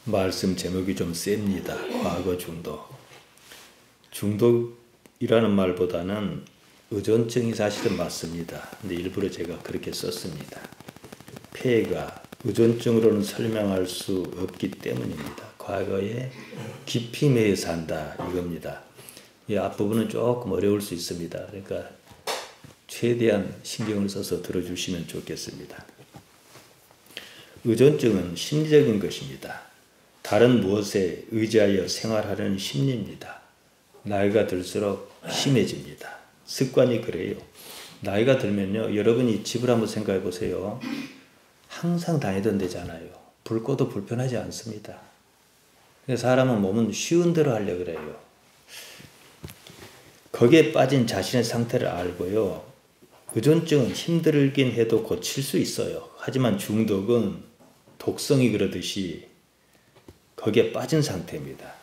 말씀 제목이 좀 셉니다. 과거 중독. 중독이라는 말보다는 의존증이 사실은 맞습니다. 근데 일부러 제가 그렇게 썼습니다. 폐해가 의존증으로는 설명할 수 없기 때문입니다. 과거에 깊이 매여 산다 이겁니다. 이 앞부분은 조금 어려울 수 있습니다. 그러니까 최대한 신경을 써서 들어주시면 좋겠습니다. 의존증은 심리적인 것입니다. 다른 무엇에 의지하여 생활하려는 심리입니다. 나이가 들수록 심해집니다. 습관이 그래요. 나이가 들면요, 여러분이 집을 한번 생각해 보세요. 항상 다니던 데잖아요. 불 꺼도 불편하지 않습니다. 사람은 몸은 쉬운 대로 하려고 그래요. 거기에 빠진 자신의 상태를 알고요. 의존증은 힘들긴 해도 고칠 수 있어요. 하지만 중독은 독성이 그러듯이 거기에 빠진 상태입니다.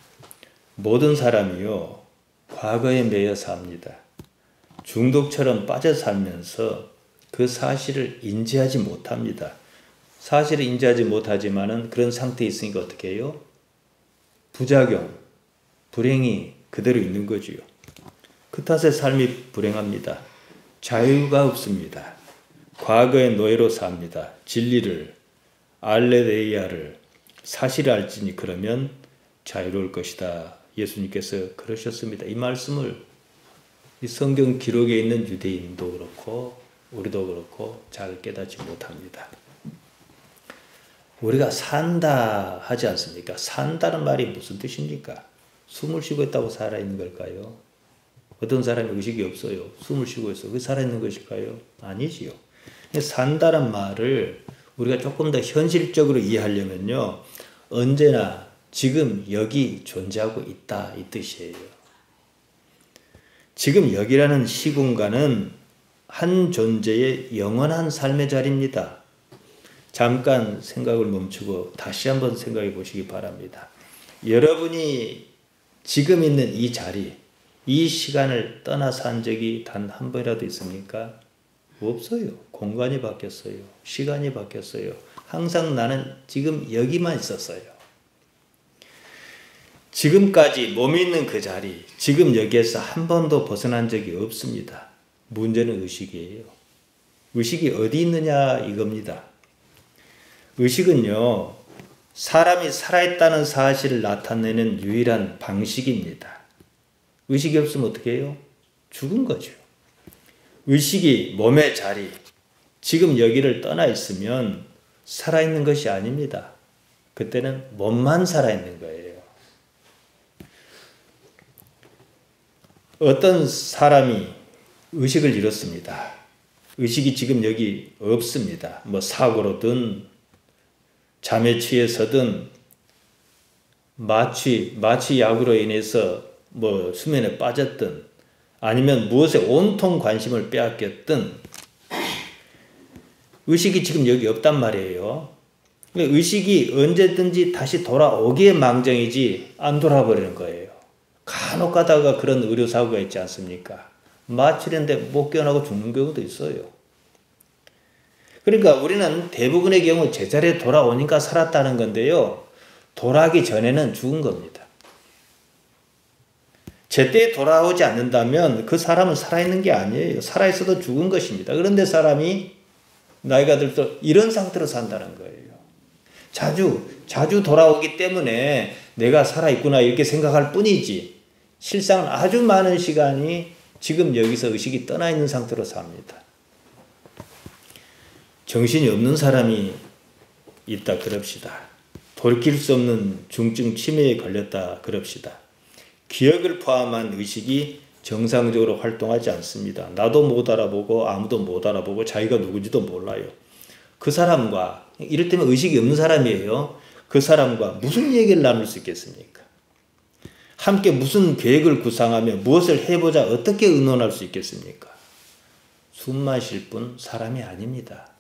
모든 사람이요, 과거에 매여 삽니다. 중독처럼 빠져 살면서 그 사실을 인지하지 못합니다. 사실을 인지하지 못하지만은 그런 상태에 있으니까 어떻게 해요? 부작용, 불행이 그대로 있는 거지요. 그 탓에 삶이 불행합니다. 자유가 없습니다. 과거의 노예로 삽니다. 진리를, 알레데이아를, 사실을 알지니 그러면 자유로울 것이다. 예수님께서 그러셨습니다. 이 말씀을 이 성경 기록에 있는 유대인도 그렇고 우리도 그렇고 잘 깨닫지 못합니다. 우리가 산다 하지 않습니까? 산다는 말이 무슨 뜻입니까? 숨을 쉬고 있다고 살아있는 걸까요? 어떤 사람이 의식이 없어요. 숨을 쉬고 있어. 그게 살아있는 것일까요? 아니지요. 산다는 말을 우리가 조금 더 현실적으로 이해하려면요, 언제나 지금 여기 존재하고 있다 이 뜻이에요. 지금 여기라는 시공간은 한 존재의 영원한 삶의 자리입니다. 잠깐 생각을 멈추고 다시 한번 생각해 보시기 바랍니다. 여러분이 지금 있는 이 자리, 이 시간을 떠나 산 적이 단 한 번이라도 있습니까? 없어요. 공간이 바뀌었어요. 시간이 바뀌었어요. 항상 나는 지금 여기만 있었어요. 지금까지 몸이 있는 그 자리, 지금 여기에서 한 번도 벗어난 적이 없습니다. 문제는 의식이에요. 의식이 어디 있느냐 이겁니다. 의식은요, 사람이 살아있다는 사실을 나타내는 유일한 방식입니다. 의식이 없으면 어떻게 해요? 죽은 거죠. 의식이 몸의 자리, 지금 여기를 떠나 있으면 살아있는 것이 아닙니다. 그때는 몸만 살아있는 거예요. 어떤 사람이 의식을 잃었습니다. 의식이 지금 여기 없습니다. 뭐 사고로든 잠에 취해서든 마취 약으로 인해서 뭐 수면에 빠졌든 아니면 무엇에 온통 관심을 빼앗겼든 의식이 지금 여기 없단 말이에요. 의식이 언제든지 다시 돌아오기에 망정이지 안 돌아버리는 거예요. 간혹 가다가 그런 의료사고가 있지 않습니까? 마취했는데 못 깨어나고 죽는 경우도 있어요. 그러니까 우리는 대부분의 경우 제자리에 돌아오니까 살았다는 건데요. 돌아가기 전에는 죽은 겁니다. 제때에 돌아오지 않는다면 그 사람은 살아있는 게 아니에요. 살아있어도 죽은 것입니다. 그런데 사람이 나이가 들수록 이런 상태로 산다는 거예요. 자주 돌아오기 때문에 내가 살아있구나 이렇게 생각할 뿐이지 실상은 아주 많은 시간이 지금 여기서 의식이 떠나 있는 상태로 삽니다. 정신이 없는 사람이 있다 그럽시다. 돌이킬 수 없는 중증 치매에 걸렸다 그럽시다. 기억을 포함한 의식이 정상적으로 활동하지 않습니다. 나도 못 알아보고 아무도 못 알아보고 자기가 누군지도 몰라요. 그 사람과, 이를테면 의식이 없는 사람이에요. 그 사람과 무슨 얘기를 나눌 수 있겠습니까? 함께 무슨 계획을 구상하며 무엇을 해보자 어떻게 의논할 수 있겠습니까? 숨만 쉴 뿐 사람이 아닙니다.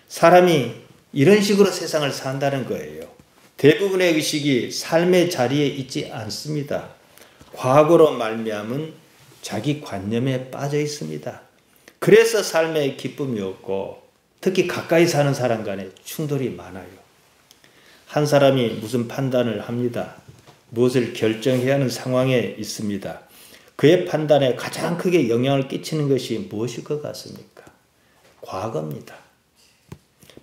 사람이 이런 식으로 세상을 산다는 거예요. 대부분의 의식이 삶의 자리에 있지 않습니다. 과거로 말미암은 자기 관념에 빠져 있습니다. 그래서 삶에 기쁨이 없고 특히 가까이 사는 사람 간에 충돌이 많아요. 한 사람이 무슨 판단을 합니다. 무엇을 결정해야 하는 상황에 있습니다. 그의 판단에 가장 크게 영향을 끼치는 것이 무엇일 것 같습니까? 과거입니다.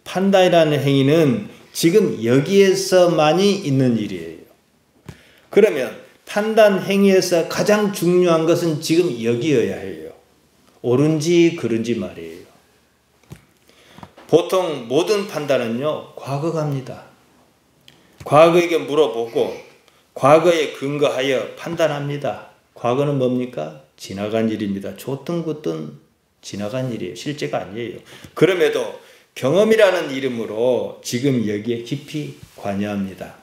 판단이라는 행위는 지금 여기에서만이 있는 일이에요. 그러면 판단 행위에서 가장 중요한 것은 지금 여기여야 해요. 옳은지 그른지 말이에요. 보통 모든 판단은요, 과거 갑니다. 과거에게 물어보고 과거에 근거하여 판단합니다. 과거는 뭡니까? 지나간 일입니다. 좋든 굳든 지나간 일이에요. 실제가 아니에요. 그럼에도 경험이라는 이름으로 지금 여기에 깊이 관여합니다.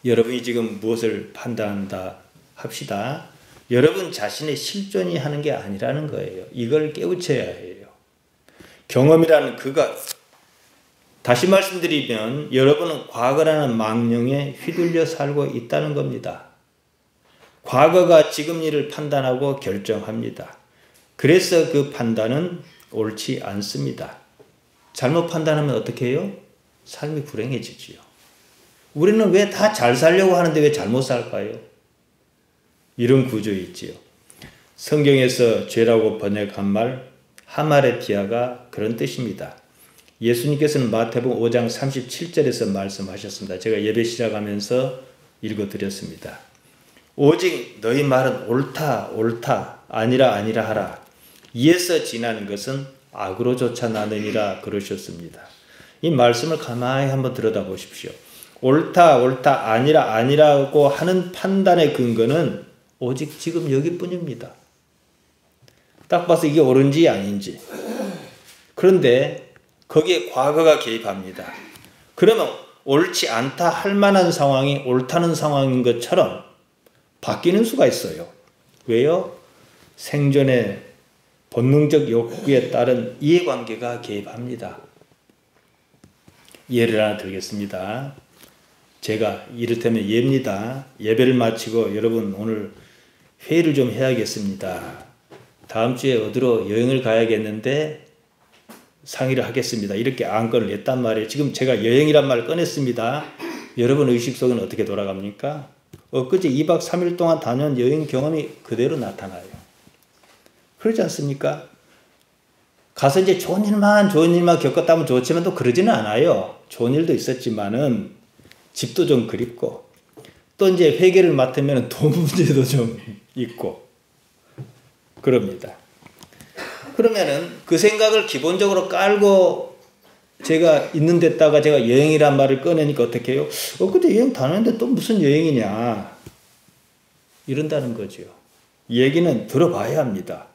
여러분이 지금 무엇을 판단한다 합시다. 여러분 자신의 실존이 하는 게 아니라는 거예요. 이걸 깨우쳐야 해요. 경험이라는 그것. 다시 말씀드리면 여러분은 과거라는 망령에 휘둘려 살고 있다는 겁니다. 과거가 지금 일을 판단하고 결정합니다. 그래서 그 판단은 옳지 않습니다. 잘못 판단하면 어떻게 해요? 삶이 불행해지지요. 우리는 왜 다 잘 살려고 하는데 왜 잘못 살까요? 이런 구조 있지요. 성경에서 죄라고 번역한 말 하마레티아가 그런 뜻입니다. 예수님께서는 마태복음 5장 37절에서 말씀하셨습니다. 제가 예배 시작하면서 읽어드렸습니다. 오직 너희 말은 옳다 옳다 아니라 아니라 하라. 이에서 지나는 것은 악으로 쫓아나느니라 그러셨습니다. 이 말씀을 가만히 한번 들여다보십시오. 옳다 옳다 아니라 아니라고 하는 판단의 근거는 오직 지금 여기뿐입니다. 딱 봐서 이게 옳은지 아닌지. 그런데 거기에 과거가 개입합니다. 그러면 옳지 않다 할 만한 상황이 옳다는 상황인 것처럼 바뀌는 수가 있어요. 왜요? 생존의 본능적 욕구에 따른 이해관계가 개입합니다. 예를 하나 들겠습니다. 제가 이를테면 예입니다. 예배를 마치고 여러분 오늘 회의를 좀 해야겠습니다. 다음 주에 어디로 여행을 가야겠는데 상의를 하겠습니다. 이렇게 안건을 냈단 말이에요. 지금 제가 여행이란 말을 꺼냈습니다. 여러분 의식 속은 어떻게 돌아갑니까? 엊그제 2박 3일 동안 다녀온 여행 경험이 그대로 나타나요. 그렇지 않습니까? 가서 이제 좋은 일만 겪었다면 좋지만 또 그러지는 않아요. 좋은 일도 있었지만은 집도 좀 그립고 또 이제 회계를 맡으면 돈 문제도 좀 있고 그럽니다. 그러면은 그 생각을 기본적으로 깔고 제가 있는 데다가 제가 여행이란 말을 꺼내니까 어떻게 해요? 그때 여행 다녔는데 또 무슨 여행이냐 이런다는 거죠. 얘기는 들어봐야 합니다.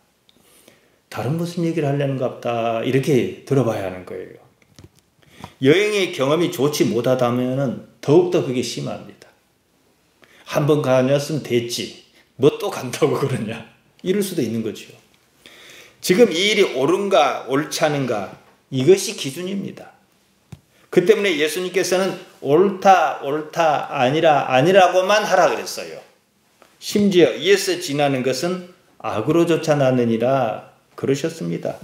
다른 무슨 얘기를 하려는가 보다 이렇게 들어봐야 하는 거예요. 여행의 경험이 좋지 못하다면 더욱더 그게 심합니다. 한 번 다녔으면 됐지 뭐 또 간다고 그러냐 이럴 수도 있는 거죠. 지금 이 일이 옳은가 옳지 않은가 이것이 기준입니다. 그 때문에 예수님께서는 옳다 옳다 아니라 아니라고만 하라 그랬어요. 심지어 이에서 지나는 것은 악으로 쫓아나느니라 그러셨습니다.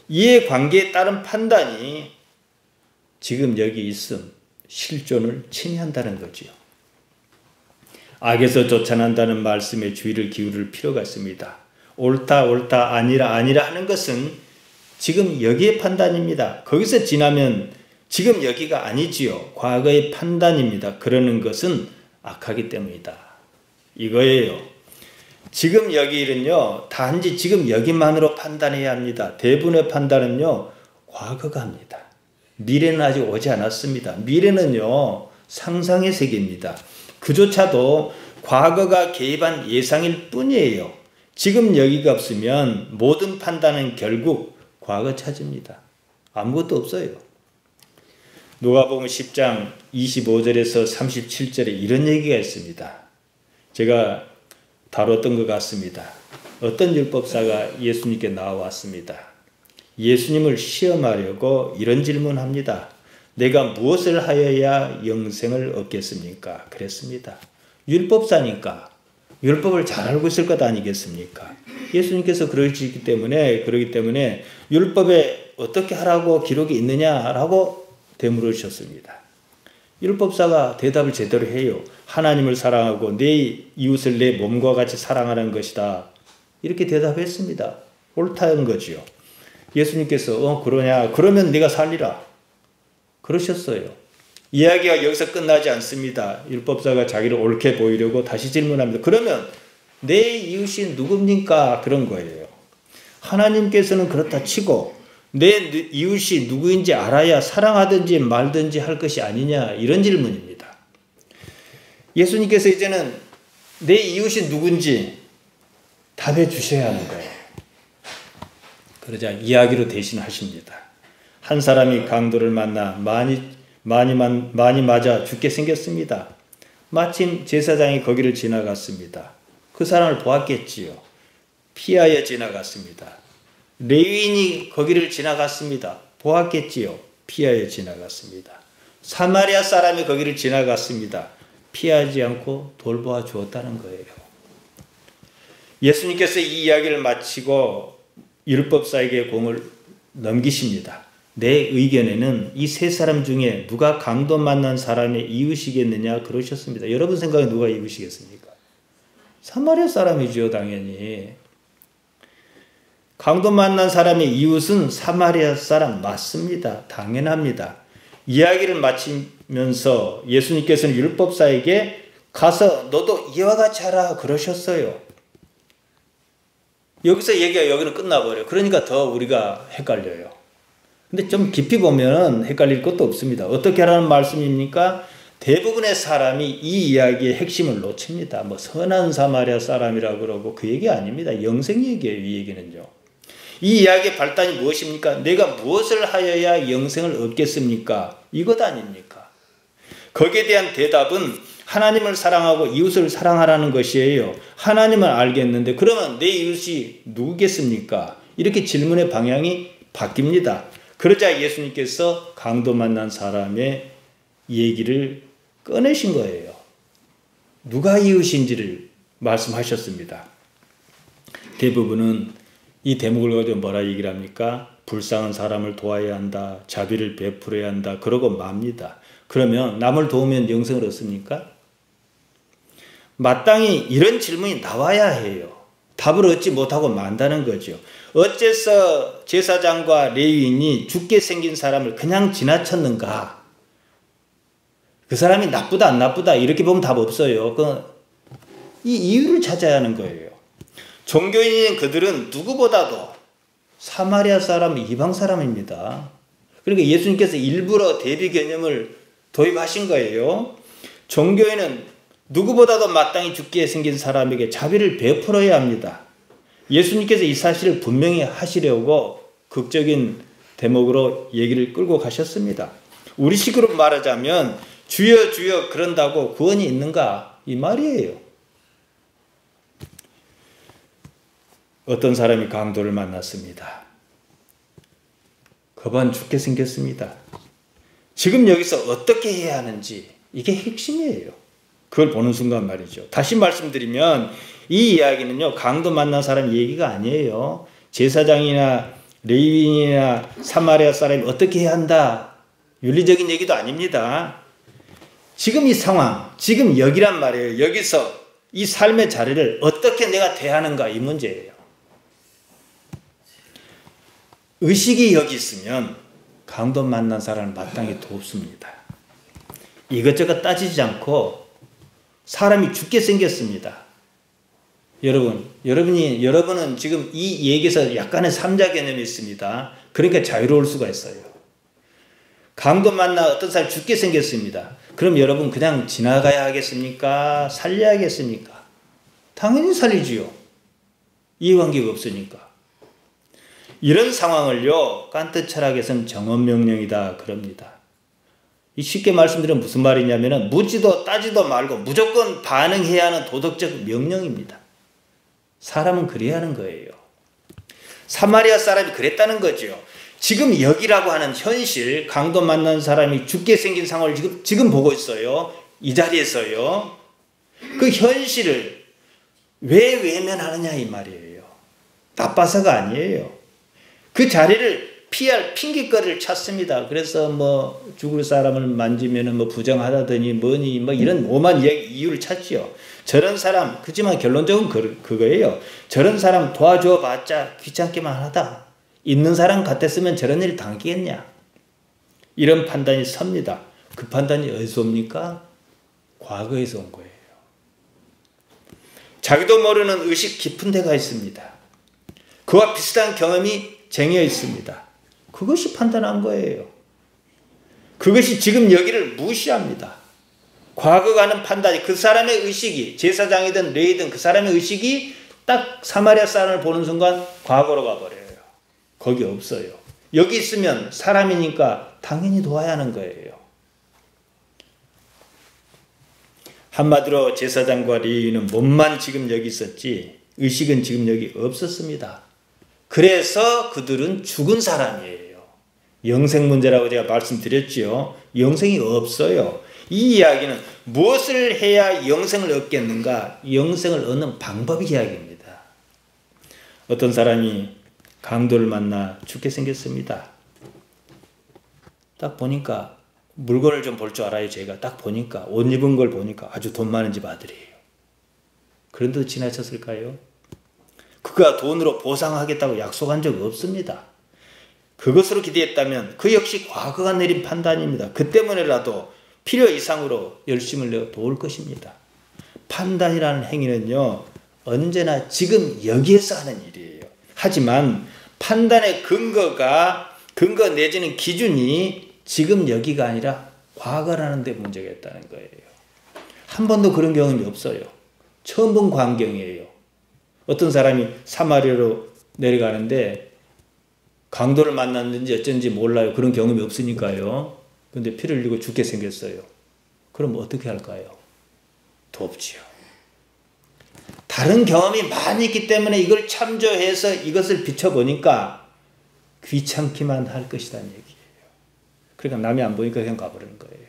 이의 관계에 따른 판단이 지금 여기 있음 실존을 침해한다는 거지요. 악에서 쫓아난다는 말씀에 주의를 기울일 필요가 있습니다. 옳다 옳다 아니라 아니라 하는 것은 지금 여기의 판단입니다. 거기서 지나면 지금 여기가 아니지요. 과거의 판단입니다. 그러는 것은 악하기 때문이다. 이거예요. 지금 여기는요. 단지 지금 여기만으로 판단해야 합니다. 대부분의 판단은요. 과거가 합니다. 미래는 아직 오지 않았습니다. 미래는요. 상상의 세계입니다. 그조차도 과거가 개입한 예상일 뿐이에요. 지금 여기가 없으면 모든 판단은 결국 과거 차지입니다. 아무것도 없어요. 누가복음 10장 25절에서 37절에 이런 얘기가 있습니다. 제가 다뤘던 것 같습니다. 어떤 율법사가 예수님께 나와왔습니다. 예수님을 시험하려고 이런 질문합니다. 내가 무엇을 하여야 영생을 얻겠습니까? 그랬습니다. 율법사니까 율법을 잘 알고 있을 것 아니겠습니까? 예수님께서 그러기 때문에 율법에 어떻게 하라고 기록이 있느냐라고 되물으셨습니다. 율법사가 대답을 제대로 해요. 하나님을 사랑하고 내 이웃을 내 몸과 같이 사랑하는 것이다. 이렇게 대답했습니다. 옳다는 거지요. 예수님께서 그러냐? 그러면 네가 살리라. 그러셨어요. 이야기가 여기서 끝나지 않습니다. 율법사가 자기를 옳게 보이려고 다시 질문합니다. 그러면 내 이웃이 누굽니까? 그런 거예요. 하나님께서는 그렇다 치고 내 이웃이 누구인지 알아야 사랑하든지 말든지 할 것이 아니냐, 이런 질문입니다. 예수님께서 이제는 내 이웃이 누군지 답해 주셔야 하는 거예요. 그러자 이야기로 대신하십니다. 한 사람이 강도를 만나 많이 맞아 죽게 생겼습니다. 마침 제사장이 거기를 지나갔습니다. 그 사람을 보았겠지요. 피하여 지나갔습니다. 레위인이 거기를 지나갔습니다. 보았겠지요. 피하여 지나갔습니다. 사마리아 사람이 거기를 지나갔습니다. 피하지 않고 돌보아 주었다는 거예요. 예수님께서 이 이야기를 마치고 율법사에게 공을 넘기십니다. 내 의견에는 이 세 사람 중에 누가 강도 만난 사람의 이웃이겠느냐 그러셨습니다. 여러분 생각에 누가 이웃이겠습니까? 사마리아 사람이죠, 당연히. 강도 만난 사람의 이웃은 사마리아 사람 맞습니다. 당연합니다. 이야기를 마치면서 예수님께서는 율법사에게 가서 너도 이와 같이 하라 그러셨어요. 여기서 얘기가 여기는 끝나버려요. 그러니까 더 우리가 헷갈려요. 근데 좀 깊이 보면 헷갈릴 것도 없습니다. 어떻게 하라는 말씀입니까? 대부분의 사람이 이 이야기의 핵심을 놓칩니다. 뭐 선한 사마리아 사람이라고 그러고 그 얘기 아닙니다. 영생 얘기예요, 이 얘기는요. 이 이야기의 발단이 무엇입니까? 내가 무엇을 하여야 영생을 얻겠습니까? 이것 아닙니까? 거기에 대한 대답은 하나님을 사랑하고 이웃을 사랑하라는 것이에요. 하나님을 알겠는데 그러면 내 이웃이 누구겠습니까? 이렇게 질문의 방향이 바뀝니다. 그러자 예수님께서 강도 만난 사람의 얘기를 꺼내신 거예요. 누가 이웃인지를 말씀하셨습니다. 대부분은 이 대목을 가지고 뭐라 얘기를 합니까? 불쌍한 사람을 도와야 한다. 자비를 베풀어야 한다. 그러고 맙니다. 그러면 남을 도우면 영생을 얻습니까? 마땅히 이런 질문이 나와야 해요. 답을 얻지 못하고 만다는 거죠. 어째서 제사장과 레위인이 죽게 생긴 사람을 그냥 지나쳤는가? 그 사람이 나쁘다 안 나쁘다 이렇게 보면 답 없어요. 이 이유를 찾아야 하는 거예요. 종교인인 그들은 누구보다도 사마리아 사람, 이방 사람입니다. 그러니까 예수님께서 일부러 대비 개념을 도입하신 거예요. 종교인은 누구보다도 마땅히 죽게 생긴 사람에게 자비를 베풀어야 합니다. 예수님께서 이 사실을 분명히 하시려고 극적인 대목으로 얘기를 끌고 가셨습니다. 우리식으로 말하자면 주여 주여 그런다고 구원이 있는가? 이 말이에요. 어떤 사람이 강도를 만났습니다. 거반 죽게 생겼습니다. 지금 여기서 어떻게 해야 하는지 이게 핵심이에요. 그걸 보는 순간 말이죠. 다시 말씀드리면 이 이야기는요, 강도 만난 사람 얘기가 아니에요. 제사장이나 레위인이나 사마리아 사람이 어떻게 해야 한다. 윤리적인 얘기도 아닙니다. 지금 이 상황, 지금 여기란 말이에요. 여기서 이 삶의 자리를 어떻게 내가 대하는가 이 문제예요. 의식이 여기 있으면 강도 만난 사람을 마땅히 돕습니다. 이것저것 따지지 않고 사람이 죽게 생겼습니다. 여러분은 지금 이 얘기에서 약간의 삼자 개념이 있습니다. 그러니까 자유로울 수가 있어요. 강도 만나 어떤 사람이 죽게 생겼습니다. 그럼 여러분 그냥 지나가야 하겠습니까? 살려야겠습니까? 당연히 살리지요. 이해관계가 없으니까. 이런 상황을요, 칸트 철학에서는 정언명령이다 그럽니다. 쉽게 말씀드리면 무슨 말이냐면 묻지도 따지도 말고 무조건 반응해야 하는 도덕적 명령입니다. 사람은 그래야 하는 거예요. 사마리아 사람이 그랬다는 거죠. 지금 여기라고 하는 현실, 강도 만난 사람이 죽게 생긴 상황을 지금 보고 있어요. 이 자리에서요. 그 현실을 왜 외면하느냐 이 말이에요. 나빠서가 아니에요. 그 자리를 피할 핑계거리를 찾습니다. 그래서 뭐 죽을 사람을 만지면은 뭐 부정하다더니 뭐니 뭐 이런 오만 이유를 찾지요. 저런 사람, 그지만 결론적은 그거예요. 저런 사람 도와줘 봤자 귀찮기만 하다. 있는 사람 같았으면 저런 일 당하겠냐. 이런 판단이 섭니다. 그 판단이 어디서 옵니까? 과거에서 온 거예요. 자기도 모르는 의식 깊은 데가 있습니다. 그와 비슷한 경험이 쟁여 있습니다. 그것이 판단한 거예요. 그것이 지금 여기를 무시합니다. 과거가는 판단이 그 사람의 의식이 제사장이든 레위든 그 사람의 의식이 딱 사마리아 사람을 보는 순간 과거로 가버려요. 거기 없어요. 여기 있으면 사람이니까 당연히 도와야 하는 거예요. 한마디로 제사장과 레위인은 몸만 지금 여기 있었지 의식은 지금 여기 없었습니다. 그래서 그들은 죽은 사람이에요. 영생 문제라고 제가 말씀드렸지요. 영생이 없어요. 이 이야기는 무엇을 해야 영생을 얻겠는가? 영생을 얻는 방법 이야기입니다. 어떤 사람이 강도를 만나 죽게 생겼습니다. 딱 보니까 물건을 좀 볼 줄 알아요. 제가 딱 보니까 옷 입은 걸 보니까 아주 돈 많은 집 아들이에요. 그런데도 지나쳤을까요? 그가 돈으로 보상하겠다고 약속한 적 없습니다. 그것으로 기대했다면 그 역시 과거가 내린 판단입니다. 그 때문에라도 필요 이상으로 열심을 내어 도울 것입니다. 판단이라는 행위는요, 언제나 지금 여기에서 하는 일이에요. 하지만 판단의 근거 내지는 기준이 지금 여기가 아니라 과거라는 데 문제가 있다는 거예요. 한 번도 그런 경험이 없어요. 처음 본 광경이에요. 어떤 사람이 사마리아로 내려가는데 강도를 만났는지 어쩐지 몰라요. 그런 경험이 없으니까요. 근데 피를 흘리고 죽게 생겼어요. 그럼 어떻게 할까요? 돕지요. 다른 경험이 많이 있기 때문에 이걸 참조해서 이것을 비춰보니까 귀찮기만 할 것이라는 얘기예요. 그러니까 남이 안 보니까 그냥 가버리는 거예요.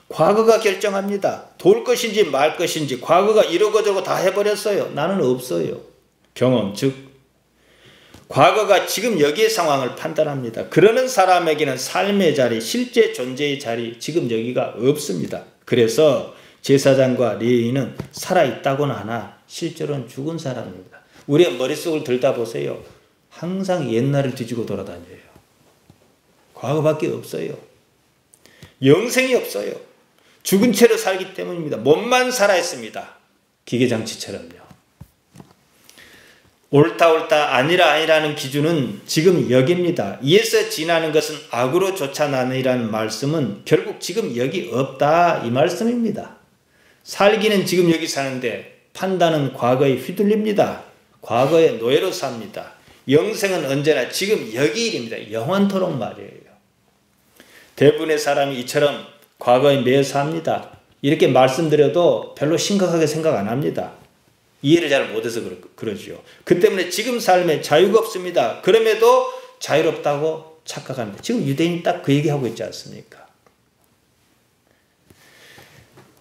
과거가 결정합니다. 도울 것인지 말 것인지 과거가 이러고 저러고 다 해버렸어요. 나는 없어요. 경험, 즉 과거가 지금 여기의 상황을 판단합니다. 그러는 사람에게는 삶의 자리, 실제 존재의 자리, 지금 여기가 없습니다. 그래서 제사장과 레위인은 살아있다고는 하나 실제로는 죽은 사람입니다. 우리의 머릿속을 들다 보세요. 항상 옛날을 뒤지고 돌아다녀요. 과거밖에 없어요. 영생이 없어요. 죽은 채로 살기 때문입니다. 몸만 살아있습니다. 기계장치처럼요. 옳다 아니라는 기준은 지금 여기입니다. 이에서 지나는 것은 악으로 쫓아나느니라는 말씀은 결국 지금 여기 없다 이 말씀입니다. 살기는 지금 여기 사는데 판단은 과거에 휘둘립니다. 과거의 노예로 삽니다. 영생은 언제나 지금 여기 일입니다. 영원토록 말이에요. 대부분의 사람이 이처럼 과거에 매여 삽니다. 이렇게 말씀드려도 별로 심각하게 생각 안 합니다. 이해를 잘 못해서 그러죠. 그 때문에 지금 삶에 자유가 없습니다. 그럼에도 자유롭다고 착각합니다. 지금 유대인이 딱 그 얘기하고 있지 않습니까?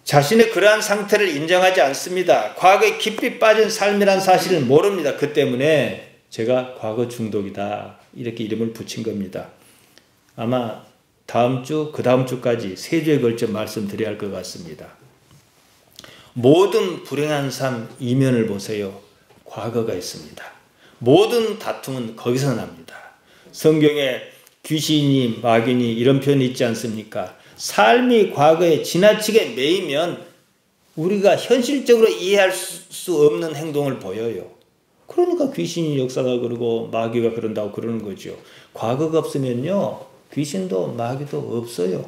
자신의 그러한 상태를 인정하지 않습니다. 과거에 깊이 빠진 삶이란 사실을 모릅니다. 그 때문에 제가 과거 중독이다 이렇게 이름을 붙인 겁니다. 아마 다음 주, 그 다음 주까지 3주에 걸쳐 말씀드려야 할 것 같습니다. 모든 불행한 삶 이면을 보세요. 과거가 있습니다. 모든 다툼은 거기서 납니다. 성경에 귀신이 마귀니 이런 표현이 있지 않습니까? 삶이 과거에 지나치게 매이면 우리가 현실적으로 이해할 수 없는 행동을 보여요. 그러니까 귀신이 역사가 그러고 마귀가 그런다고 그러는 거죠. 과거가 없으면요. 귀신도 마귀도 없어요.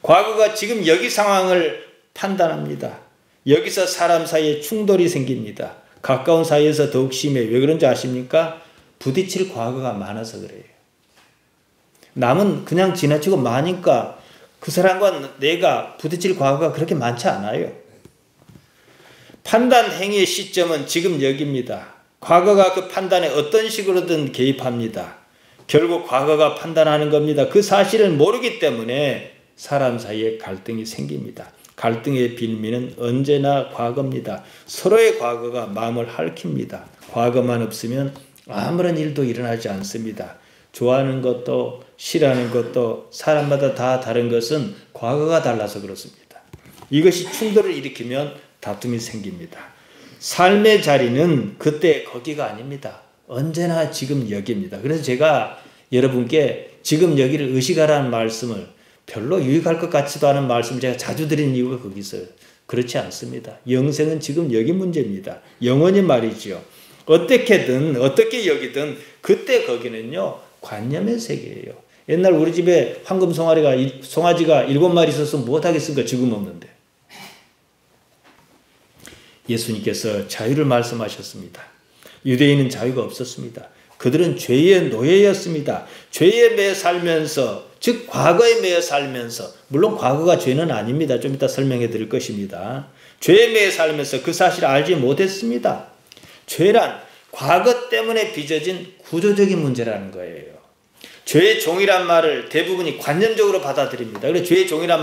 과거가 지금 여기 상황을 판단합니다. 여기서 사람 사이에 충돌이 생깁니다. 가까운 사이에서 더욱 심해. 왜 그런지 아십니까? 부딪힐 과거가 많아서 그래요. 남은 그냥 지나치고 마니까 그 사람과 내가 부딪힐 과거가 그렇게 많지 않아요. 판단 행위의 시점은 지금 여기입니다. 과거가 그 판단에 어떤 식으로든 개입합니다. 결국 과거가 판단하는 겁니다. 그 사실을 모르기 때문에 사람 사이에 갈등이 생깁니다. 갈등의 빌미는 언제나 과거입니다. 서로의 과거가 마음을 핥힙니다. 과거만 없으면 아무런 일도 일어나지 않습니다. 좋아하는 것도 싫어하는 것도 사람마다 다 다른 것은 과거가 달라서 그렇습니다. 이것이 충돌을 일으키면 다툼이 생깁니다. 삶의 자리는 그때 거기가 아닙니다. 언제나 지금 여기입니다. 그래서 제가 여러분께 지금 여기를 의식하라는 말씀을 별로 유익할 것 같지도 않은 말씀을 제가 자주 드리는 이유가 거기 있어요. 그렇지 않습니다. 영생은 지금 여기 문제입니다. 영원히 말이죠. 어떻게든 어떻게 여기든 그때 거기는요 관념의 세계예요. 옛날 우리 집에 황금 송아지가 7마리 있었으면 못하겠습니까? 지금 없는데. 예수님께서 자유를 말씀하셨습니다. 유대인은 자유가 없었습니다. 그들은 죄의 노예였습니다. 죄에 매여 살면서, 즉 과거에 매여 살면서, 물론 과거가 죄는 아닙니다. 좀 이따 설명해 드릴 것입니다. 죄에 매여 살면서 그 사실을 알지 못했습니다. 죄란 과거 때문에 빚어진 구조적인 문제라는 거예요. 죄의 종이란 말을 대부분이 관념적으로 받아들입니다. 그래서 죄의 종이란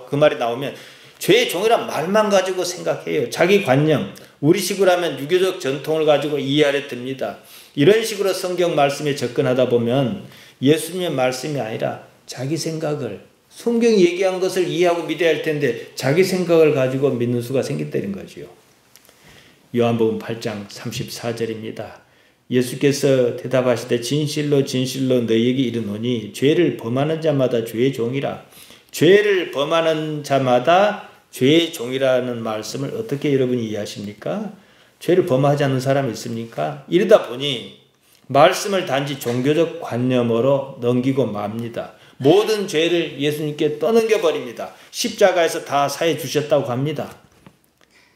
그 말이 나오면 죄의 종이란 말만 가지고 생각해요. 자기 관념, 우리식으로 하면 유교적 전통을 가지고 이해하려 듭니다. 이런 식으로 성경 말씀에 접근하다 보면 예수님의 말씀이 아니라 자기 생각을, 성경이 얘기한 것을 이해하고 믿어야 할 텐데 자기 생각을 가지고 믿는 수가 생긴다는 거지요. 요한복음 8장 34절입니다. 예수께서 대답하시되 진실로 진실로 너희에게 이르노니 죄를 범하는 자마다 죄의 종이라. 죄를 범하는 자마다 죄의 종이라는 말씀을 어떻게 여러분이 이해하십니까? 죄를 범하지 않는 사람이 있습니까? 이러다 보니 말씀을 단지 종교적 관념으로 넘기고 맙니다. 모든 죄를 예수님께 떠넘겨버립니다. 십자가에서 다 사해 주셨다고 합니다.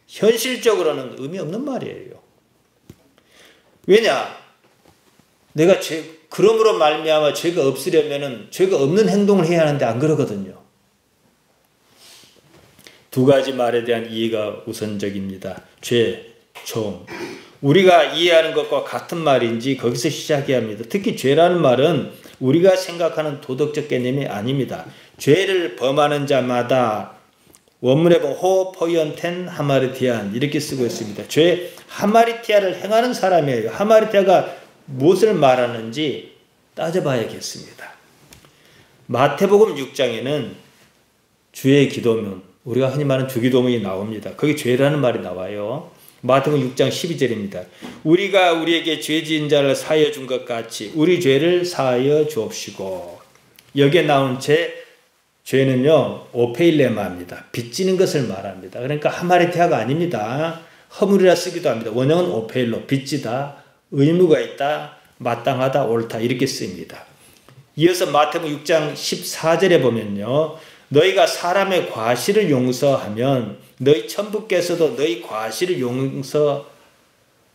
현실적으로는 의미 없는 말이에요. 왜냐? 내가 그러므로 말미암아 죄가 없으려면은 죄가 없는 행동을 해야 하는데 안 그러거든요. 두 가지 말에 대한 이해가 우선적입니다. 죄, 종. 우리가 이해하는 것과 같은 말인지 거기서 시작해야 합니다. 특히 죄라는 말은 우리가 생각하는 도덕적 개념이 아닙니다. 죄를 범하는 자마다 원문에 보면 호포연텐 하마르티안 이렇게 쓰고 있습니다. 죄 하마리티아를 행하는 사람이에요. 하마리티아가 무엇을 말하는지 따져봐야겠습니다. 마태복음 6장에는 주의 기도문, 우리가 흔히 말하는 주기도문이 나옵니다. 거기 죄라는 말이 나와요. 마태복음 6장 12절입니다. 우리가 우리에게 죄 지은 자를 사하여 준 것 같이 우리 죄를 사하여 주옵시고. 여기에 나온 죄는요 오페일레마입니다. 빚지는 것을 말합니다. 그러니까 하마리티아가 아닙니다. 허물이라 쓰기도 합니다. 원형은 오페일로, 빚지다, 의무가 있다, 마땅하다, 옳다 이렇게 쓰입니다. 이어서 마태복음 6장 14절에 보면요 너희가 사람의 과실을 용서하면 너희 천부께서도 너희 과실을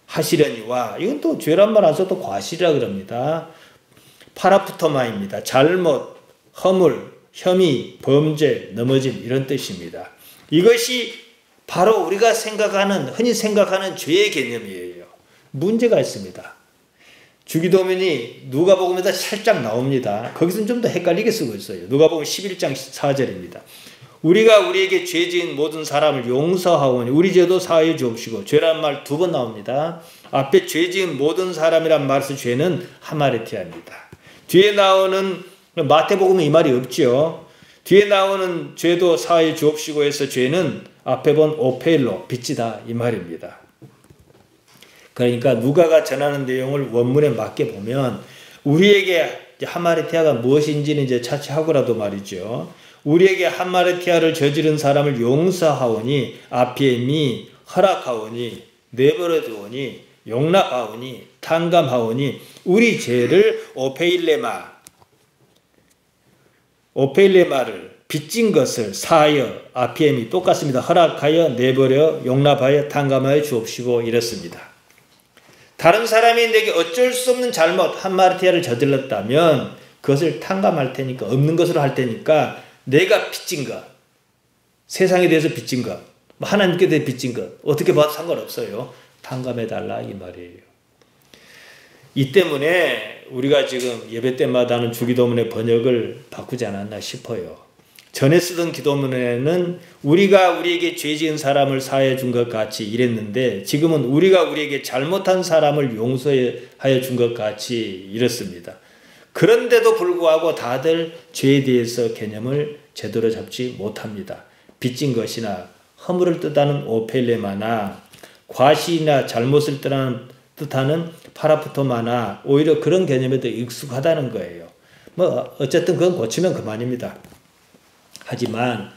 용서하시려니와. 이건 또 죄란 말 안 써도 과실이라 그럽니다. 파라푸토마입니다. 잘못, 허물, 혐의, 범죄, 넘어짐 이런 뜻입니다. 이것이 바로 우리가 흔히 생각하는 죄의 개념이에요. 문제가 있습니다. 주기도문이 누가복음에다 살짝 나옵니다. 거기서는 좀 더 헷갈리게 쓰고 있어요. 누가복음 11장 4절입니다. 우리가 우리에게 죄 지은 모든 사람을 용서하오니 우리 죄도 사하여 주옵시고. 죄란 말 2번 나옵니다. 앞에 죄 지은 모든 사람이란 말에서 죄는 하마르티아입니다. 뒤에 나오는 마태복음은 이 말이 없죠. 뒤에 나오는 죄도 사하여 주옵시고 해서 죄는 앞에 본 오페일로, 빚지다 이 말입니다. 그러니까 누가가 전하는 내용을 원문에 맞게 보면 우리에게 하마르티아가 무엇인지는 이제 차치하고라도 말이죠. 우리에게 하마르티아를 저지른 사람을 용서하오니 아피엠이 허락하오니 내버려 두오니 용납하오니 탕감하오니 우리 죄를 오페일레마를 빚진 것을 사하여 아피엠이 똑같습니다. 허락하여 내버려 용납하여 탕감하여 주옵시고 이렇습니다. 다른 사람이 내게 어쩔 수 없는 잘못 하마르티아를 저질렀다면 그것을 탕감할 테니까 없는 것으로 할 테니까 내가 빚진 것, 세상에 대해서 빚진 것, 하나님께 대해 빚진 것 어떻게 봐도 상관없어요. 탕감해달라 이 말이에요. 이 때문에 우리가 지금 예배 때마다 하는 주기도문의 번역을 바꾸지 않았나 싶어요. 전에 쓰던 기도문에는 우리가 우리에게 죄 지은 사람을 사하여 준 것 같이 이랬는데 지금은 우리가 우리에게 잘못한 사람을 용서하여 준 것 같이 이렇습니다. 그런데도 불구하고 다들 죄에 대해서 개념을 제대로 잡지 못합니다. 빚진 것이나 허물을 뜻하는 오펠레마나 과시나 잘못을 뜻하는 파라푸토마나 오히려 그런 개념에도 익숙하다는 거예요. 뭐 어쨌든 그건 고치면 그만입니다. 하지만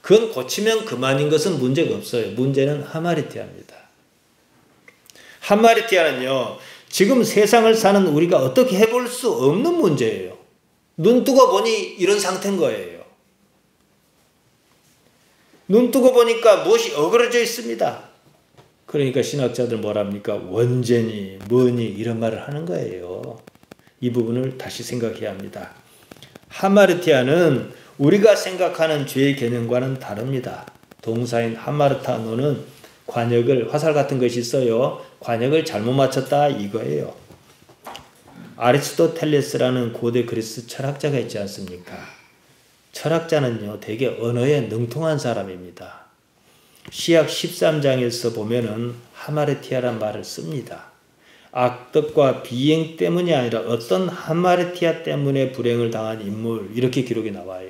그건 고치면 그만인 것은 문제가 없어요. 문제는 하마리티아입니다. 하마리티아는요, 지금 세상을 사는 우리가 어떻게 해볼 수 없는 문제예요. 눈 뜨고 보니 이런 상태인 거예요. 눈 뜨고 보니까 무엇이 어그러져 있습니다. 그러니까 신학자들 뭐랍니까? 원죄니 뭐니 이런 말을 하는 거예요. 이 부분을 다시 생각해야 합니다. 하마르티아는 우리가 생각하는 죄의 개념과는 다릅니다. 동사인 하마르타노는 관역을 화살 같은 것이 있어요. 관역을 잘못 맞췄다 이거예요. 아리스토텔레스라는 고대 그리스 철학자가 있지 않습니까? 철학자는요, 되게 언어에 능통한 사람입니다. 시약 13장에서 보면은 하마르티아란 말을 씁니다. 악덕과 비행 때문이 아니라 어떤 하마르티아 때문에 불행을 당한 인물, 이렇게 기록이 나와요.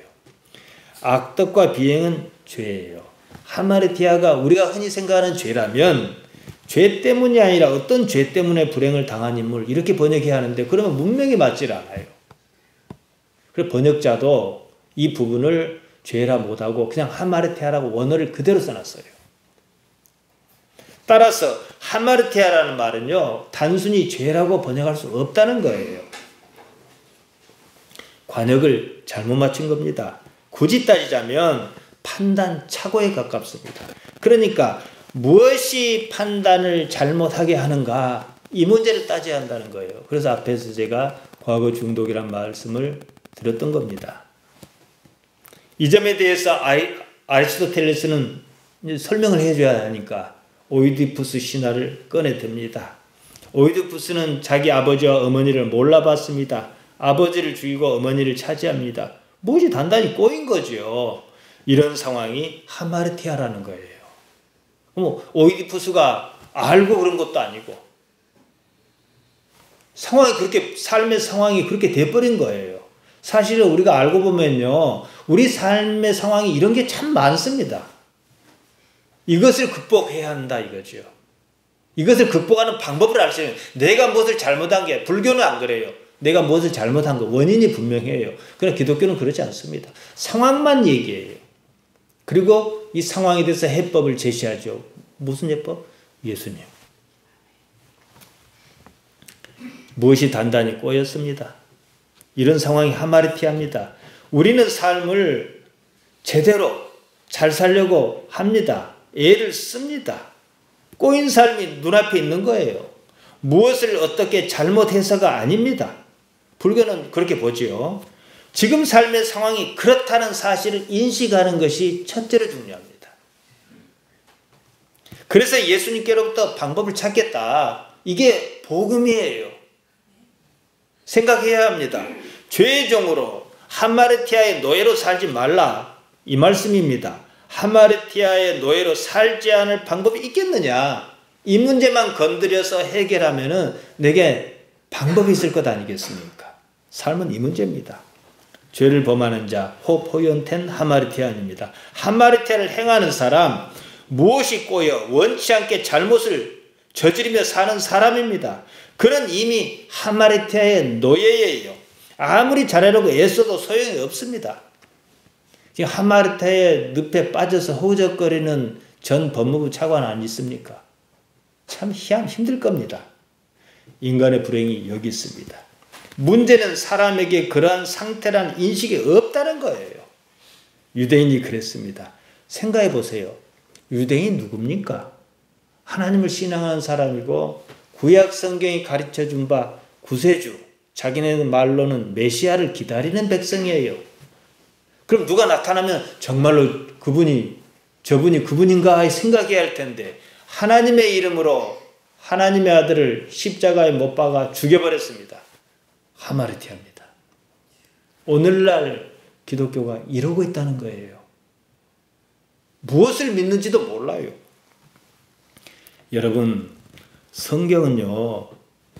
악덕과 비행은 죄예요. 하마르티아가 우리가 흔히 생각하는 죄라면 죄 때문이 아니라 어떤 죄 때문에 불행을 당한 인물, 이렇게 번역해야 하는데 그러면 문맥이 맞질 않아요. 그래서 번역자도 이 부분을 죄라 못하고 그냥 하마르티아라고 원어를 그대로 써놨어요. 따라서 하마르티아라는 말은요, 단순히 죄라고 번역할 수 없다는 거예요. 관역을 잘못 맞춘 겁니다. 굳이 따지자면 판단 착오에 가깝습니다. 그러니까 무엇이 판단을 잘못하게 하는가, 이 문제를 따져야 한다는 거예요. 그래서 앞에서 제가 과거 중독이란 말씀을 드렸던 겁니다. 이 점에 대해서 아리스토텔레스는 설명을 해줘야 하니까 오이디푸스 신화를 꺼내듭니다. 오이디푸스는 자기 아버지와 어머니를 몰라봤습니다. 아버지를 죽이고 어머니를 차지합니다. 무엇이 단단히 꼬인 거죠. 이런 상황이 하마르티아라는 거예요. 오이디푸스가 알고 그런 것도 아니고 삶의 상황이 그렇게 돼버린 거예요. 사실은 우리가 알고 보면요, 우리 삶의 상황이 이런 게 참 많습니다. 이것을 극복해야 한다 이거죠. 이것을 극복하는 방법을 알 수 있는, 내가 무엇을 잘못한 게, 불교는 안 그래요. 내가 무엇을 잘못한 거 원인이 분명해요. 그러나 기독교는 그렇지 않습니다. 상황만 얘기해요. 그리고 이 상황에 대해서 해법을 제시하죠. 무슨 해법? 예수님. 무엇이 단단히 꼬였습니다. 이런 상황이 하마르티아입니다. 우리는 삶을 제대로 잘 살려고 합니다. 애를 씁니다. 꼬인 삶이 눈앞에 있는 거예요. 무엇을 어떻게 잘못해서가 아닙니다. 불교는 그렇게 보지요. 지금 삶의 상황이 그렇다는 사실을 인식하는 것이 첫째로 중요합니다. 그래서 예수님께로부터 방법을 찾겠다. 이게 복음이에요. 생각해야 합니다. 죄의 종으로 하마르티아의 노예로 살지 말라, 이 말씀입니다. 하마르티아의 노예로 살지 않을 방법이 있겠느냐? 이 문제만 건드려서 해결하면은 내게 방법이 있을 것 아니겠습니까? 삶은 이 문제입니다. 죄를 범하는 자, 호포연텐 하마르티아입니다. 하마르티아를 행하는 사람, 무엇이 꼬여 원치 않게 잘못을 저지르며 사는 사람입니다. 그는 이미 하마르티아의 노예예요. 아무리 잘하려고 애써도 소용이 없습니다. 지금 하마르티아의 늪에 빠져서 허우적거리는 전 법무부 차관 안 있습니까? 참 힘들 겁니다. 인간의 불행이 여기 있습니다. 문제는 사람에게 그러한 상태란 인식이 없다는 거예요. 유대인이 그랬습니다. 생각해 보세요. 유대인이 누굽니까? 하나님을 신앙하는 사람이고 구약 성경이 가르쳐준 바 구세주, 자기네 말로는 메시아를 기다리는 백성이에요. 그럼 누가 나타나면 정말로 저분이 그분인가 생각해야 할 텐데 하나님의 이름으로 하나님의 아들을 십자가에 못 박아 죽여버렸습니다. 하마르티아입니다. 오늘날 기독교가 이러고 있다는 거예요. 무엇을 믿는지도 몰라요. 여러분, 성경은요,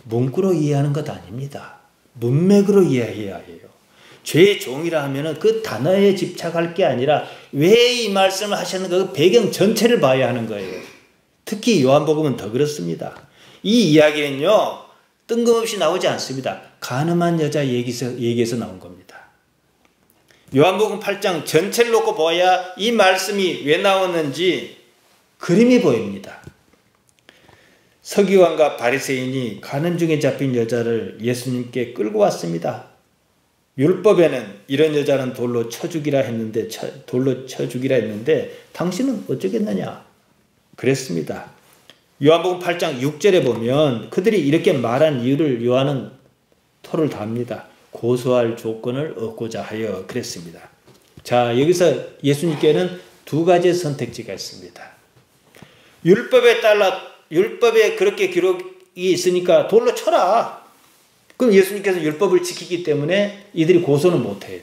문구로 이해하는 것 아닙니다. 문맥으로 이해해야 해요. 죄의 종이라 하면은 그 단어에 집착할 게 아니라 왜 이 말씀을 하셨는가 그 배경 전체를 봐야 하는 거예요. 특히 요한복음은 더 그렇습니다. 이 이야기는요, 뜬금없이 나오지 않습니다. 가늠한 여자 얘기에서 나온 겁니다. 요한복음 8장 전체를 놓고 보아야 이 말씀이 왜 나오는지 그림이 보입니다. 서기관과 바리새인이 간음 중에 잡힌 여자를 예수님께 끌고 왔습니다. 율법에는 이런 여자는 돌로 쳐 죽이라 했는데 당신은 어쩌겠느냐 그랬습니다. 요한복음 8장 6절에 보면 그들이 이렇게 말한 이유를 요한은 토를 답니다. 고소할 조건을 얻고자 하여 그랬습니다. 자, 여기서 예수님께는 두 가지의 선택지가 있습니다. 율법에 그렇게 기록이 있으니까 돌로 쳐라. 그럼 예수님께서 율법을 지키기 때문에 이들이 고소는 못해요.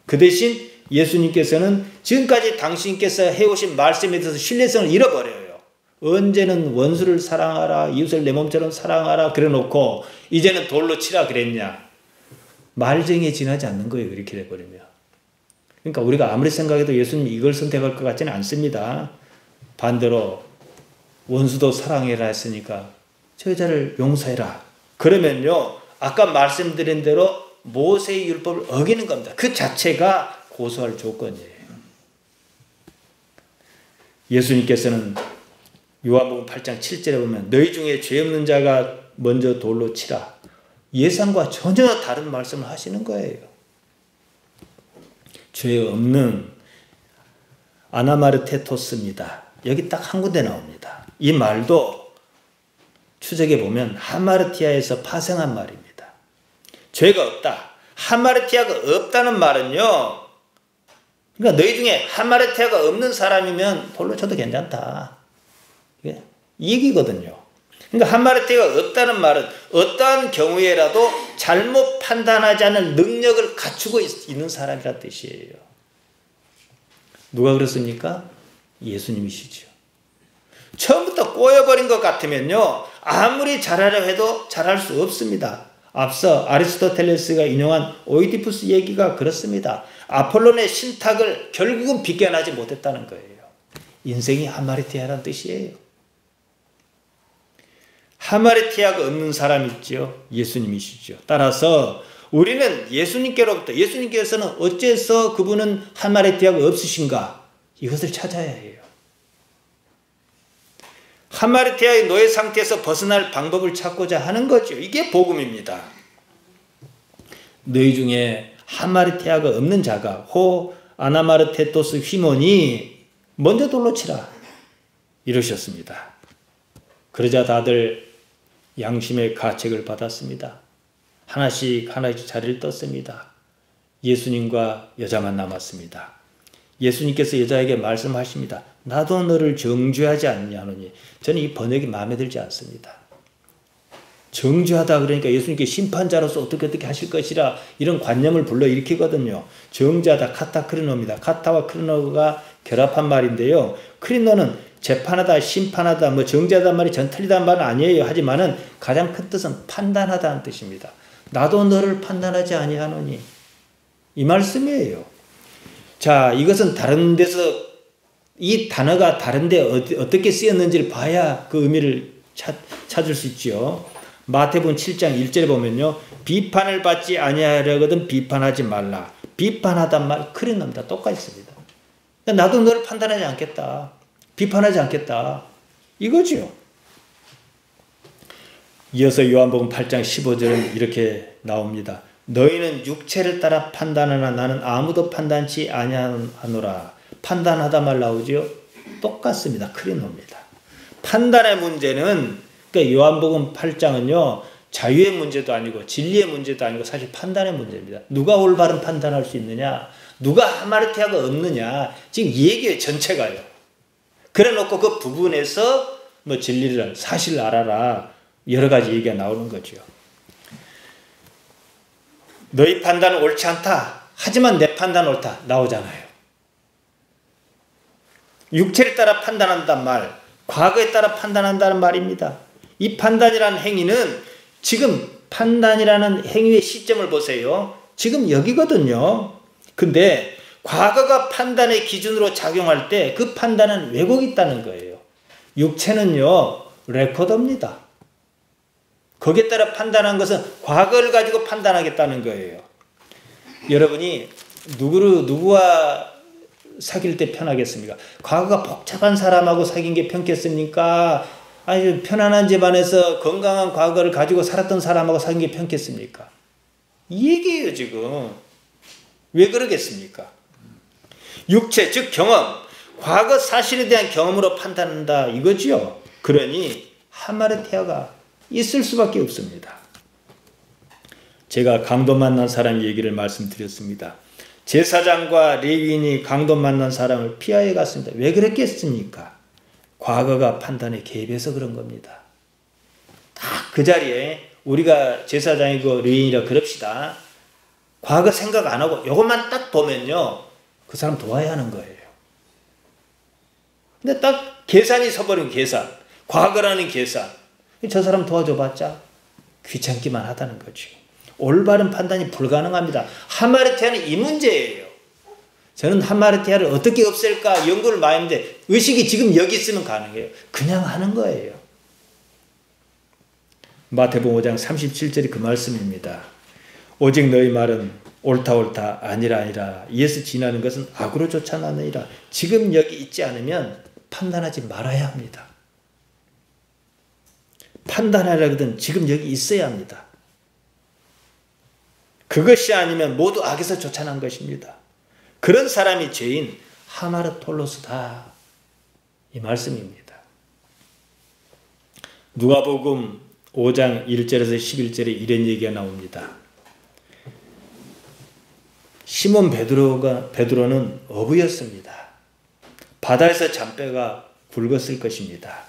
그 대신 예수님께서는 지금까지 당신께서 해오신 말씀에 대해서 신뢰성을 잃어버려요. 언제는 원수를 사랑하라, 이웃을 내 몸처럼 사랑하라 그래놓고 이제는 돌로 치라 그랬냐. 말쟁이에 지나지 않는 거예요. 이렇게 돼버리면. 그러니까 우리가 아무리 생각해도 예수님이 이걸 선택할 것 같지는 않습니다. 반대로 원수도 사랑해라 했으니까 저 여자를 용서해라. 그러면요, 아까 말씀드린 대로 모세의 율법을 어기는 겁니다. 그 자체가 고소할 조건이에요. 예수님께서는 요한복음 8장 7절에 보면 너희 중에 죄 없는 자가 먼저 돌로 치라. 예상과 전혀 다른 말씀을 하시는 거예요. 죄 없는 아나마르테토스입니다. 여기 딱 한 군데 나옵니다. 이 말도 추적해 보면 하마르티아에서 파생한 말입니다. 죄가 없다. 하마르티아가 없다는 말은요, 그러니까 너희 중에 하마르티아가 없는 사람이면 돌로 쳐도 괜찮다. 이 얘기거든요. 그러니까 하마르티아가 없다는 말은 어떠한 경우에라도 잘못 판단하지 않을 능력을 갖추고 있는 사람이란 뜻이에요. 누가 그렇습니까? 예수님이시죠. 처음부터 꼬여버린 것 같으면요, 아무리 잘하려 해도 잘할 수 없습니다. 앞서 아리스토텔레스가 인용한 오이디푸스 얘기가 그렇습니다. 아폴론의 신탁을 결국은 비껴나지 못했다는 거예요. 인생이 하마르티아라는 뜻이에요. 하마르티아가 없는 사람 있죠. 예수님이시죠. 따라서 우리는 예수님께서는 어째서 그분은 하마르티아가 없으신가? 이것을 찾아야 해요. 하마르티아의 노예 상태에서 벗어날 방법을 찾고자 하는 거죠. 이게 복음입니다. 너희 중에 하마르티아가 없는 자가 호 아나마르테토스 휘몬이 먼저 돌로 치라 이러셨습니다. 그러자 다들 양심의 가책을 받았습니다. 하나씩 자리를 떴습니다. 예수님과 여자만 남았습니다. 예수님께서 여자에게 말씀하십니다. 나도 너를 정죄하지 않냐 하노니. 저는 이 번역이 마음에 들지 않습니다. 정죄하다 그러니까 예수님께 심판자로서 어떻게 하실 것이라 이런 관념을 불러일으키거든요. 정죄하다 카타크리노입니다. 카타와 크리노가 결합한 말인데요. 크리노는 재판하다, 심판하다, 정죄하다 말이 전 틀리다는 말은 아니에요. 하지만은 가장 큰 뜻은 판단하다는 뜻입니다. 나도 너를 판단하지 아니하노니. 이 말씀이에요. 자, 이것은 다른 데서 이 단어가 다른데 어떻게 쓰였는지를 봐야 그 의미를 찾을 수 있죠. 마태복음 7장 1절에 보면요. 비판을 받지 아니하려거든 비판하지 말라. 비판하단 말 크리노입니다. 똑같습니다. 나도 너를 판단하지 않겠다. 비판하지 않겠다. 이거죠. 이어서 요한복음 8장 15절은 이렇게 나옵니다. 너희는 육체를 따라 판단하나 나는 아무도 판단치 아니하노라. 판단하다 말 나오죠. 똑같습니다. 크리노입니다. 판단의 문제는 그러니까 요한복음 8장은요. 자유의 문제도 아니고 진리의 문제도 아니고 사실 판단의 문제입니다. 누가 올바른 판단할 수 있느냐? 누가 하마르티아가 없느냐? 지금 이 얘기예요. 전체가요. 그래 놓고 그 부분에서 진리를 사실을 알아라. 여러 가지 얘기가 나오는 거죠. 너희 판단은 옳지 않다. 하지만 내 판단 옳다 나오잖아요. 육체를 따라 판단한단 말, 과거에 따라 판단한다는 말입니다. 이 판단이라는 행위는 지금 판단이라는 행위의 시점을 보세요. 지금 여기거든요. 근데 과거가 판단의 기준으로 작용할 때 그 판단은 왜곡이 있다는 거예요. 육체는요, 레코더입니다. 거기에 따라 판단한 것은 과거를 가지고 판단하겠다는 거예요. 여러분이 누구와 사귈 때 편하겠습니까? 과거가 복잡한 사람하고 사귄 게 편겠습니까? 아니, 편안한 집안에서 건강한 과거를 가지고 살았던 사람하고 사귄 게 편겠습니까? 이 얘기예요, 지금. 왜 그러겠습니까? 육체, 즉 경험, 과거 사실에 대한 경험으로 판단한다 이거지요. 그러니 하마르티아가 있을 수밖에 없습니다. 제가 강도 만난 사람 얘기를 말씀드렸습니다. 제사장과 레위인이 강도 만난 사람을 피하여 갔습니다. 왜 그랬겠습니까? 과거가 판단에 개입해서 그런 겁니다. 딱 그 자리에 우리가 제사장이고 레위인이라 그럽시다. 과거 생각 안 하고 이것만 딱 보면요, 그 사람 도와야 하는 거예요. 근데 딱 계산이 서버린 계산, 과거라는 계산, 저 사람 도와줘봤자 귀찮기만 하다는 거죠. 올바른 판단이 불가능합니다. 하마르티아는 이 문제예요. 저는 하마르티아를 어떻게 없앨까 연구를 많이 했는데 의식이 지금 여기 있으면 가능해요. 그냥 하는 거예요. 마태복음 5장 37절이 그 말씀입니다. 오직 너희 말은 옳다 아니라 이에서 지나는 것은 악으로 쫓아나느니라. 지금 여기 있지 않으면 판단하지 말아야 합니다. 판단하려거든 지금 여기 있어야 합니다. 그것이 아니면 모두 악에서 쫓아난 것입니다. 그런 사람이 죄인 하마르톨로스다 이 말씀입니다. 누가복음 5장 1절에서 11절에 이런 얘기가 나옵니다. 시몬 베드로는 어부였습니다. 바다에서 잔뼈가 굵었을 것입니다.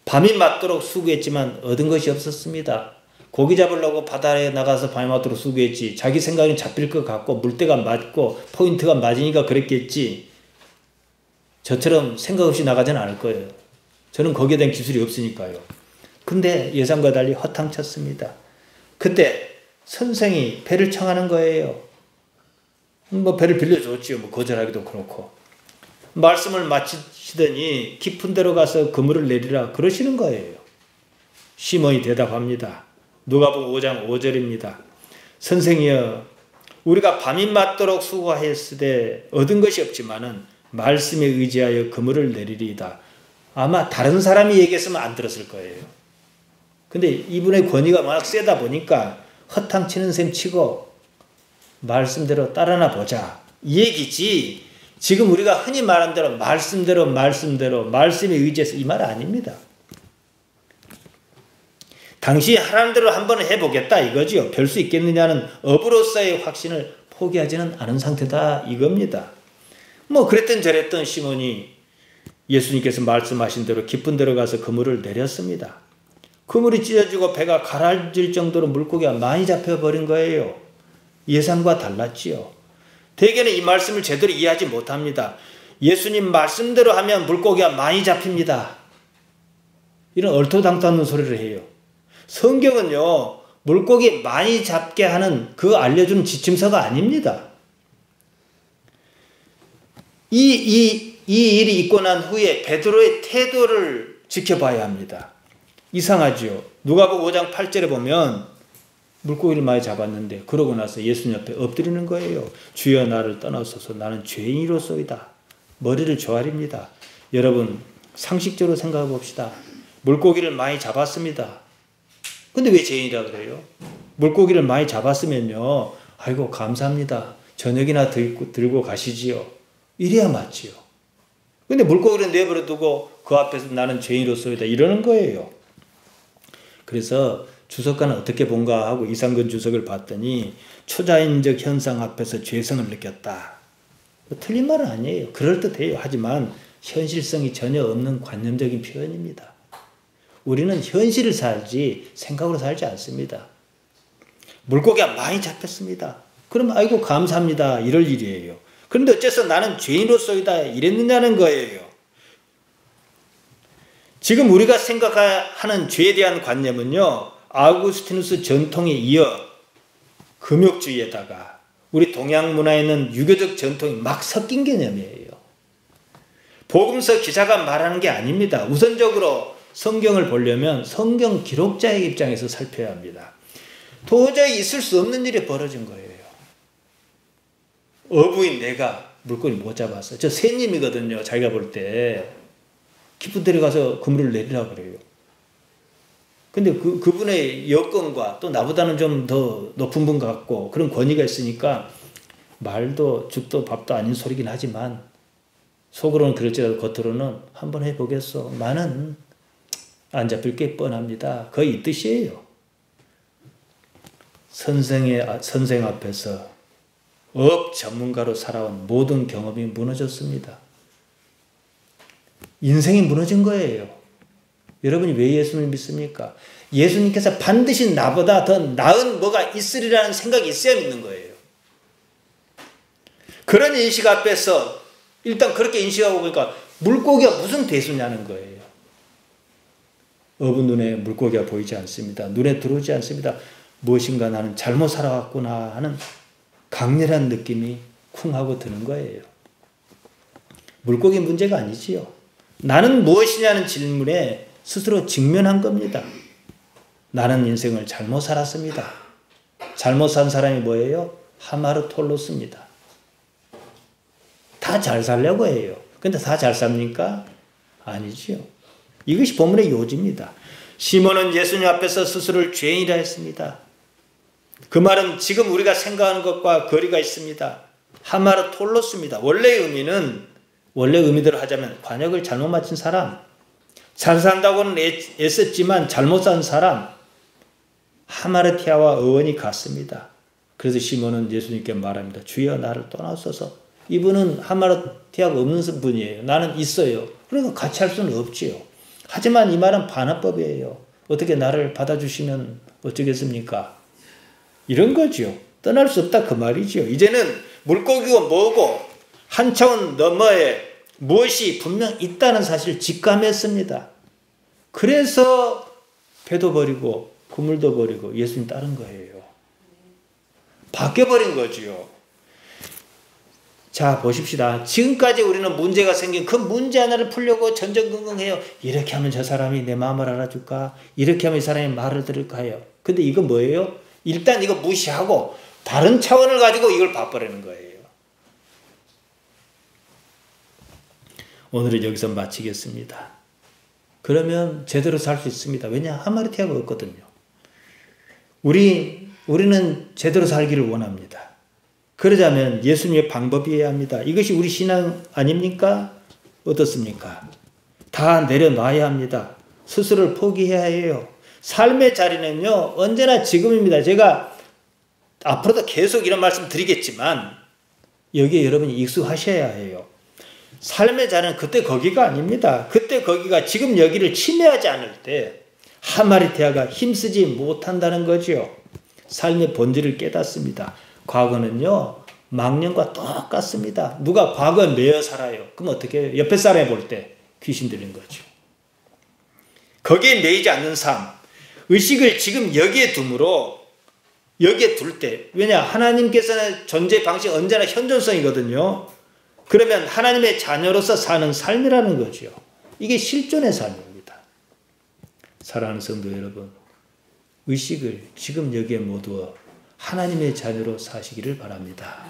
밤이 맞도록 수고했지만 얻은 것이 없었습니다. 고기 잡으려고 바다에 나가서 밤이 맞도록 수고했지. 자기 생각엔 잡힐 것 같고 물때가 맞고 포인트가 맞으니까 그랬겠지. 저처럼 생각 없이 나가지는 않을 거예요. 저는 거기에 대한 기술이 없으니까요. 근데 예상과 달리 허탕쳤습니다. 그때 선생이 배를 청하는 거예요. 배를 빌려줬지요. 거절하기도 그렇고. 말씀을 마치시더니 깊은 데로 가서 그물을 내리라 그러시는 거예요. 시몬이 대답합니다. 누가복음 5장 5절입니다. 선생이여, 우리가 밤이 맞도록 수고하였으되 얻은 것이 없지만은 말씀에 의지하여 그물을 내리리이다. 아마 다른 사람이 얘기했으면 안 들었을 거예요. 근데 이분의 권위가 워낙 세다 보니까 허탕치는 셈 치고 말씀대로 따라나 보자 이 얘기지. 지금 우리가 흔히 말한 대로 말씀대로 말씀에 의지해서 이 말 아닙니다. 당신이 하나님대로 한번 해보겠다 이거지요. 별 수 있겠느냐는 업으로서의 확신을 포기하지는 않은 상태다 이겁니다. 그랬던 저랬던 시몬이 예수님께서 말씀하신 대로 깊은 데로 가서 그물을 내렸습니다. 그물이 찢어지고 배가 가라앉을 정도로 물고기가 많이 잡혀버린 거예요. 예상과 달랐지요. 대개는 이 말씀을 제대로 이해하지 못합니다. 예수님 말씀대로 하면 물고기가 많이 잡힙니다. 이런 얼토당토하는 소리를 해요. 성경은요, 물고기 많이 잡게 하는 그 알려주는 지침서가 아닙니다. 이 일이 있고 난 후에 베드로의 태도를 지켜봐야 합니다. 이상하지요. 누가복음 5장 8절에 보면 물고기를 많이 잡았는데 그러고 나서 예수님 앞에 엎드리는 거예요. 주여 나를 떠나소서 나는 죄인이로소이다. 머리를 조아립니다. 여러분 상식적으로 생각해 봅시다. 물고기를 많이 잡았습니다. 근데 왜 죄인이라 그래요? 물고기를 많이 잡았으면요. 아이고 감사합니다. 저녁이나 들고 가시지요. 이래야 맞지요. 근데 물고기를 내버려 두고 그 앞에서 나는 죄인으로서이다 이러는 거예요. 그래서 주석가는 어떻게 본가 하고 이상근 주석을 봤더니 초자연적 현상 앞에서 죄성을 느꼈다. 틀린 말은 아니에요. 그럴듯해요. 하지만 현실성이 전혀 없는 관념적인 표현입니다. 우리는 현실을 살지 생각으로 살지 않습니다. 물고기가 많이 잡혔습니다. 그럼 아이고 감사합니다. 이럴 일이에요. 그런데 어째서 나는 죄인으로서이다 이랬느냐는 거예요. 지금 우리가 생각하는 죄에 대한 관념은요, 아우구스티누스 전통에 이어 금욕주의에다가 우리 동양 문화에 있는 유교적 전통이 막 섞인 개념이에요. 복음서 기자가 말하는 게 아닙니다. 우선적으로 성경을 보려면 성경 기록자의 입장에서 살펴야 합니다. 도저히 있을 수 없는 일이 벌어진 거예요. 어부인 내가 물고기 못 잡았어. 저 새님이거든요. 자기가 볼 때 깊은 데로 가서 그물을 내리라고 그래요. 근데 그분의 여건과 또 나보다는 좀 더 높은 분 같고 그런 권위가 있으니까 말도 죽도 밥도 아닌 소리긴 하지만 속으로는 그럴지라도 겉으로는 한번 해보겠어. 나는 안 잡힐 게 뻔합니다. 거의 이 뜻이에요. 선생 앞에서 업 전문가로 살아온 모든 경험이 무너졌습니다. 인생이 무너진 거예요. 여러분이 왜 예수님을 믿습니까? 예수님께서 반드시 나보다 더 나은 뭐가 있으리라는 생각이 있어야 믿는 거예요. 그런 인식 앞에서 일단 그렇게 인식하고 보니까 물고기가 무슨 대수냐는 거예요. 어부 눈에 물고기가 보이지 않습니다. 눈에 들어오지 않습니다. 무엇인가 나는 잘못 살아왔구나 하는 강렬한 느낌이 쿵 하고 드는 거예요. 물고기 문제가 아니지요. 나는 무엇이냐는 질문에 스스로 직면한 겁니다. 나는 인생을 잘못 살았습니다. 잘못 산 사람이 뭐예요? 하마르톨로스입니다. 다 잘 살려고 해요. 근데 다 잘 삽니까? 아니지요. 이것이 본문의 요지입니다. 시몬은 예수님 앞에서 스스로를 죄인이라 했습니다. 그 말은 지금 우리가 생각하는 것과 거리가 있습니다. 하마르톨로스입니다. 원래 의미대로 하자면 관역을 잘못 맞춘 사람, 잘 산다고는 애썼지만 잘못 산 사람, 하마르티아와 어원이 같습니다. 그래서 시몬은 예수님께 말합니다. 주여 나를 떠나소서. 이분은 하마르티아가 없는 분이에요. 나는 있어요. 그러니까 같이 할 수는 없지요. 하지만 이 말은 반합법이에요. 어떻게 나를 받아주시면 어쩌겠습니까? 이런 거죠. 떠날 수 없다 그 말이죠. 이제는 물고기고 뭐고 한 차원 너머에 무엇이 분명 있다는 사실을 직감했습니다. 그래서 배도 버리고 그물도 버리고 예수님 따른 거예요. 바뀌어버린 거지요. 자 보십시다. 지금까지 우리는 문제가 생긴 그 문제 하나를 풀려고 전전긍긍해요. 이렇게 하면 저 사람이 내 마음을 알아줄까? 이렇게 하면 이 사람이 말을 들을까 해요. 근데 이거 뭐예요? 일단 이거 무시하고 다른 차원을 가지고 이걸 봐버리는 거예요. 오늘은 여기서 마치겠습니다. 그러면 제대로 살 수 있습니다. 왜냐? 하마르티아가 없거든요. 우리는 제대로 살기를 원합니다. 그러자면 예수님의 방법이어야 합니다. 이것이 우리 신앙 아닙니까? 어떻습니까? 다 내려놔야 합니다. 스스로를 포기해야 해요. 삶의 자리는요, 언제나 지금입니다. 제가 앞으로도 계속 이런 말씀 드리겠지만, 여기에 여러분이 익숙하셔야 해요. 삶의 자리는 그때 거기가 아닙니다. 그때 거기가 지금 여기를 침해하지 않을 때, 하마르티아가 힘쓰지 못한다는 거죠. 삶의 본질을 깨닫습니다. 과거는요, 망령과 똑같습니다. 누가 과거에 매여 살아요. 그럼 어떻게 해요? 옆에 사람이 볼 때 귀신 들린 거죠. 거기에 매이지 않는 삶, 의식을 지금 여기에 둠으로 여기에 둘 때, 왜냐? 하나님께서는 존재 방식 언제나 현존성이거든요. 그러면 하나님의 자녀로서 사는 삶이라는 거죠. 이게 실존의 삶입니다. 사랑하는 성도 여러분, 의식을 지금 여기에 모두어 하나님의 자녀로 사시기를 바랍니다.